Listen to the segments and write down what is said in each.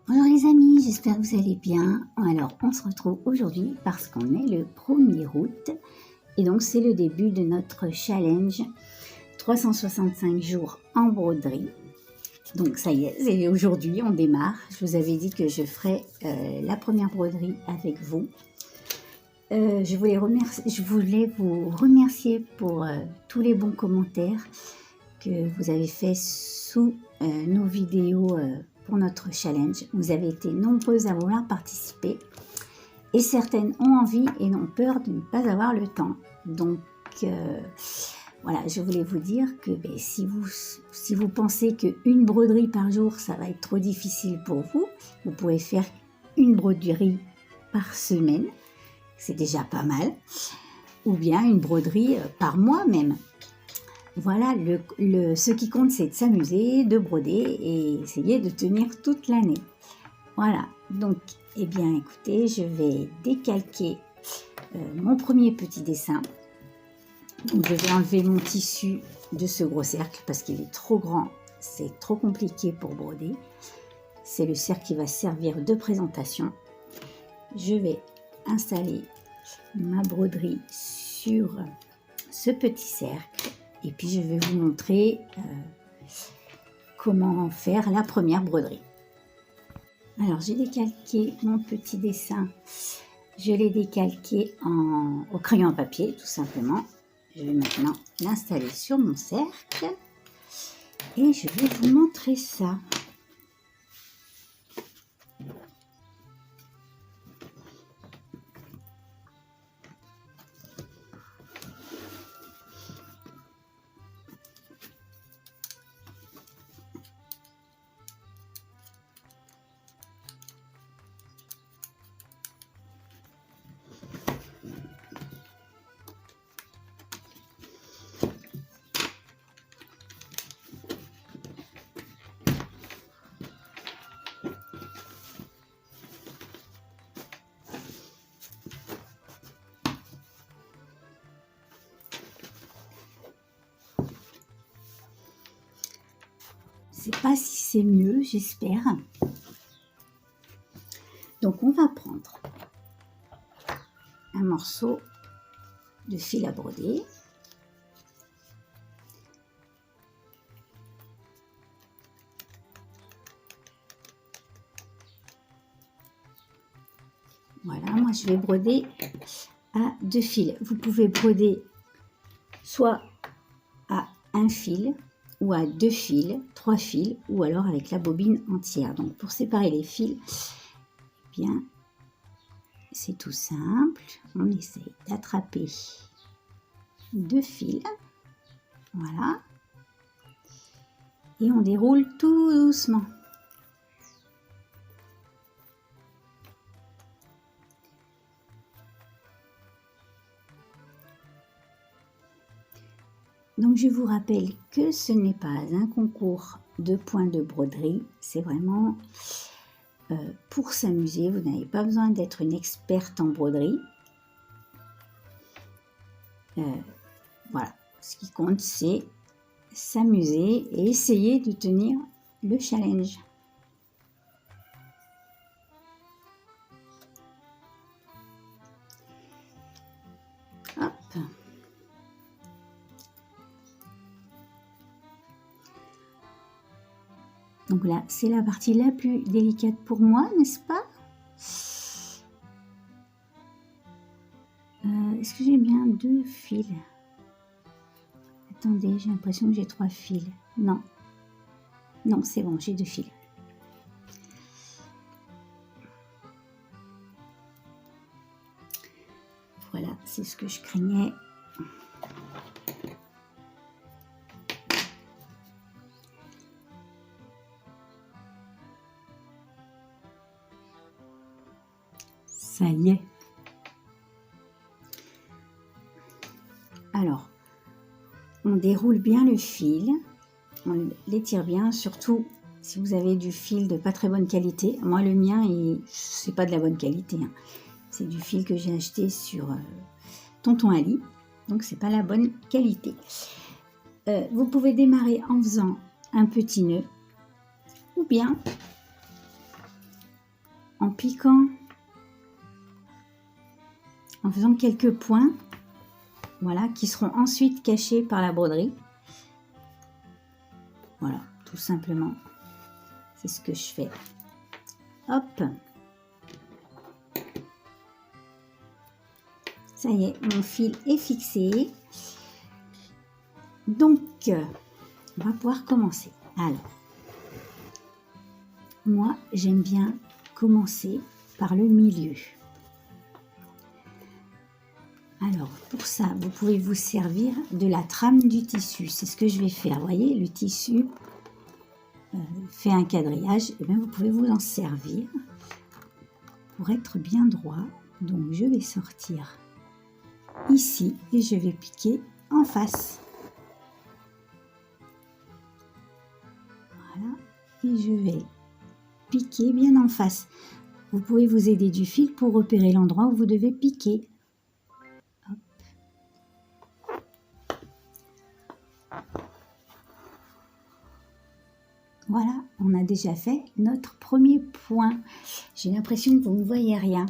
Bonjour les amis, j'espère que vous allez bien. Alors on se retrouve aujourd'hui parce qu'on est le 1er août et donc c'est le début de notre challenge 365 jours en broderie. Donc ça y est, c'est aujourd'hui, on démarre. Je vous avais dit que je ferais la première broderie avec vous. Je voulais vous remercier pour tous les bons commentaires que vous avez fait sous nos vidéos pour notre challenge. Vous avez été nombreuses à vouloir participer et certaines ont envie et n'ont peur de ne pas avoir le temps. Donc voilà, je voulais vous dire que si vous pensez qu'une broderie par jour, ça va être trop difficile pour vous, vous pouvez faire une broderie par semaine, c'est déjà pas mal, ou bien une broderie par mois même. Voilà, ce qui compte, c'est de s'amuser, de broder et essayer de tenir toute l'année. Voilà, donc, eh bien, écoutez, je vais décalquer mon premier petit dessin. Donc, je vais enlever mon tissu de ce gros cercle parce qu'il est trop grand, c'est trop compliqué pour broder. C'est le cercle qui va servir de présentation. Je vais installer ma broderie sur ce petit cercle. Et puis je vais vous montrer comment faire la première broderie. Alors j'ai décalqué mon petit dessin, je l'ai décalqué au crayon à papier tout simplement. Je vais maintenant l'installer sur mon cercle et je vais vous montrer ça. Je ne sais pas si c'est mieux, j'espère. Donc on va prendre un morceau de fil à broder. Voilà, moi je vais broder à 2 fils. Vous pouvez broder soit à 1 fil ou à 2 fils, 3 fils ou alors avec la bobine entière. Donc pour séparer les fils, eh bien c'est tout simple. On essaye d'attraper 2 fils. Voilà. Et on déroule tout doucement. Donc je vous rappelle que ce n'est pas un concours de points de broderie, c'est vraiment pour s'amuser. Vous n'avez pas besoin d'être une experte en broderie. Voilà, ce qui compte c'est s'amuser et essayer de tenir le challenge. Hop. Donc là, c'est la partie la plus délicate pour moi, n'est-ce pas? Est-ce que j'ai bien 2 fils? Attendez, j'ai l'impression que j'ai 3 fils. Non. Non, c'est bon, j'ai 2 fils. Voilà, c'est ce que je craignais. Ça y est. Alors, on déroule bien le fil, on l'étire bien, surtout si vous avez du fil de pas très bonne qualité. Moi, le mien, c'est pas de la bonne qualité. Hein. C'est du fil que j'ai acheté sur Tonton Ali, donc c'est pas la bonne qualité. Vous pouvez démarrer en faisant un petit nœud, ou bien en piquant, en faisant quelques points, voilà, qui seront ensuite cachés par la broderie. Voilà, tout simplement, c'est ce que je fais. Hop, ça y est, mon fil est fixé. Donc, on va pouvoir commencer. Alors, moi, j'aime bien commencer par le milieu. Alors, pour ça, vous pouvez vous servir de la trame du tissu. C'est ce que je vais faire. Vous voyez, le tissu fait un quadrillage. Et bien, vous pouvez vous en servir pour être bien droit. Donc, je vais sortir ici et je vais piquer en face. Voilà. Et je vais piquer bien en face. Vous pouvez vous aider du fil pour repérer l'endroit où vous devez piquer. Hop. Voilà, on a déjà fait notre premier point. J'ai l'impression que vous ne voyez rien.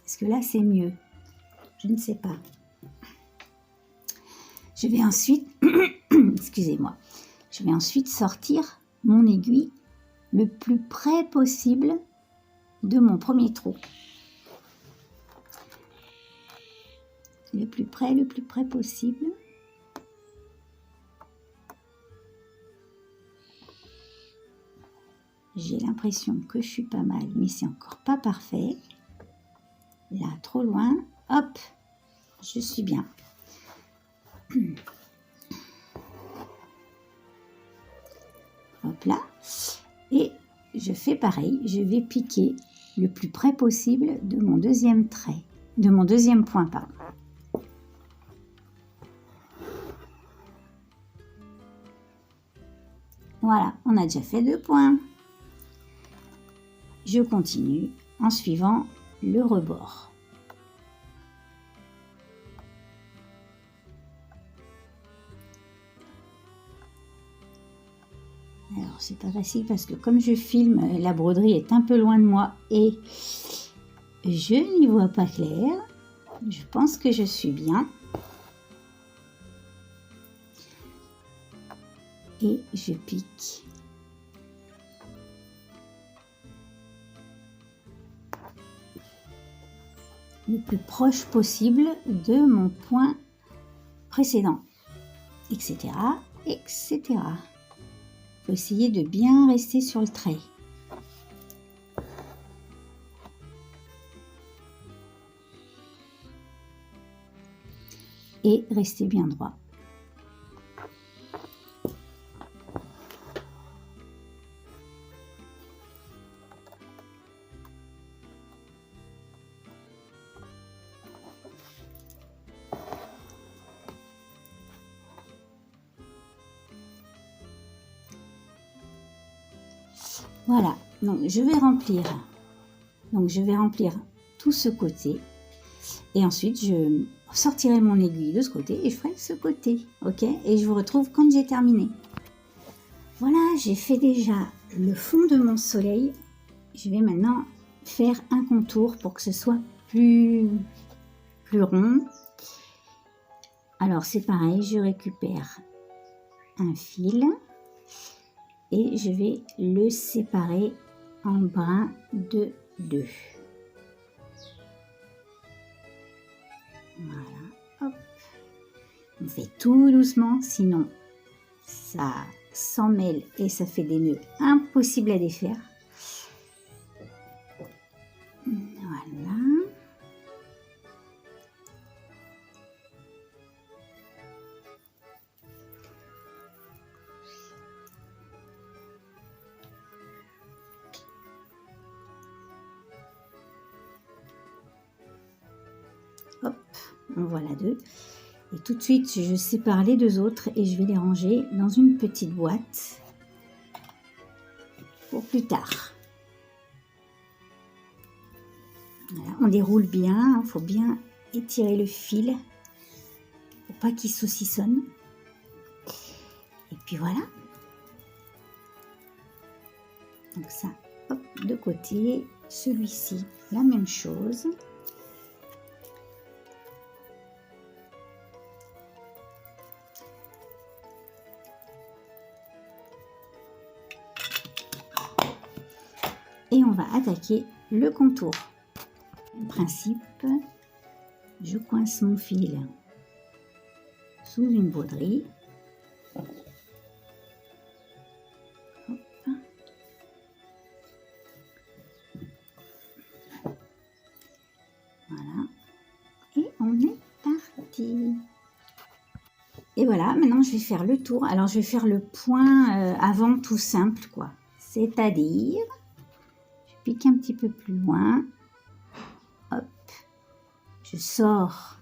Est-ce que là c'est mieux? Je ne sais pas. Je vais ensuite, excusez-moi, je vais ensuite sortir mon aiguille le plus près possible de mon premier trou. Le plus près possible. J'ai l'impression que je suis pas mal, mais c'est encore pas parfait. Là, trop loin. Hop, je suis bien. Hop là. Et je fais pareil, je vais piquer le plus près possible de mon deuxième trait, de mon deuxième point, pardon. Voilà, on a déjà fait 2 points. Je continue en suivant le rebord. Alors, c'est pas facile parce que comme je filme, la broderie est un peu loin de moi et je n'y vois pas clair. Je pense que je suis bien. Et je pique. Le plus proche possible de mon point précédent, etc., etc. Il faut essayer de bien rester sur le trait. Et rester bien droit. Voilà, donc je vais remplir tout ce côté et ensuite je sortirai mon aiguille de ce côté et je ferai ce côté, ok? Et je vous retrouve quand j'ai terminé. Voilà, j'ai fait déjà le fond de mon soleil. Je vais maintenant faire un contour pour que ce soit plus rond. Alors c'est pareil, je récupère un fil. Et je vais le séparer en brins de 2. Voilà, hop. On fait tout doucement, sinon ça s'en mêle et ça fait des nœuds impossibles à défaire. Voilà. Hop, en voilà 2. Et tout de suite, je sépare les 2 autres et je vais les ranger dans une petite boîte pour plus tard. Voilà, on déroule bien, il faut bien étirer le fil pour pas qu'il saucissonne. Et puis voilà. Donc ça, hop, de côté. Celui-ci, la même chose. Et on va attaquer le contour. Principe, je coince mon fil sous une broderie. Hop. Voilà. Et on est parti. Et voilà, maintenant je vais faire le tour. Alors je vais faire le point avant tout simple, quoi. C'est-à-dire, je pique un petit peu plus loin. Hop. Je sors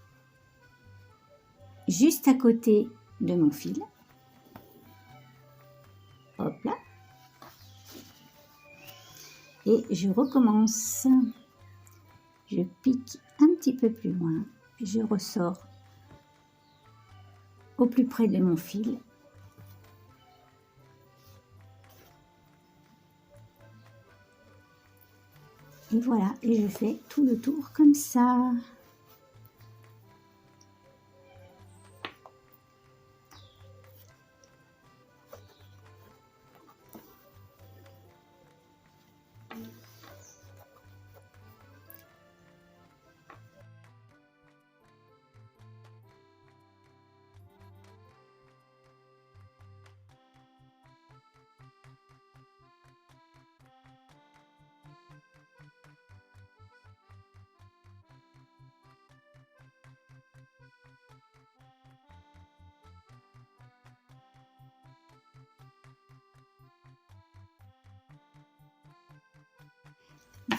juste à côté de mon fil. Hop là. Et je recommence. Je pique un petit peu plus loin. Je ressors au plus près de mon fil. Et voilà, et je fais tout le tour comme ça.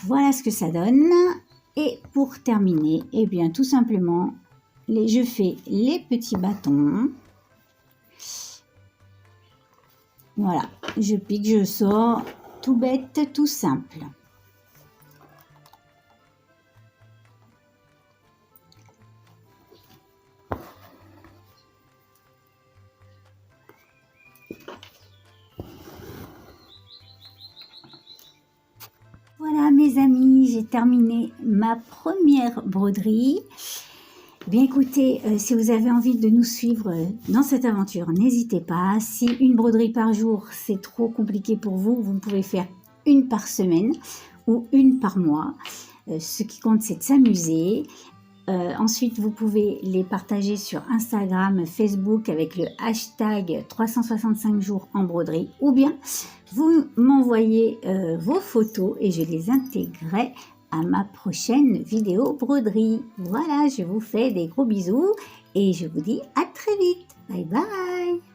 Voilà ce que ça donne. Et pour terminer, eh bien tout simplement, je fais les petits bâtons. Voilà, je pique, je sors, tout bête, tout simple. Voilà mes amis, j'ai terminé ma première broderie. Bien écoutez, si vous avez envie de nous suivre dans cette aventure, n'hésitez pas. Si une broderie par jour, c'est trop compliqué pour vous, vous pouvez faire une par semaine ou une par mois. Ce qui compte, c'est de s'amuser. Ensuite, vous pouvez les partager sur Instagram, Facebook avec le hashtag 365 jours en broderie, ou bien vous m'envoyez vos photos et je les intégrerai à ma prochaine vidéo broderie. Voilà, je vous fais des gros bisous et je vous dis à très vite. Bye bye.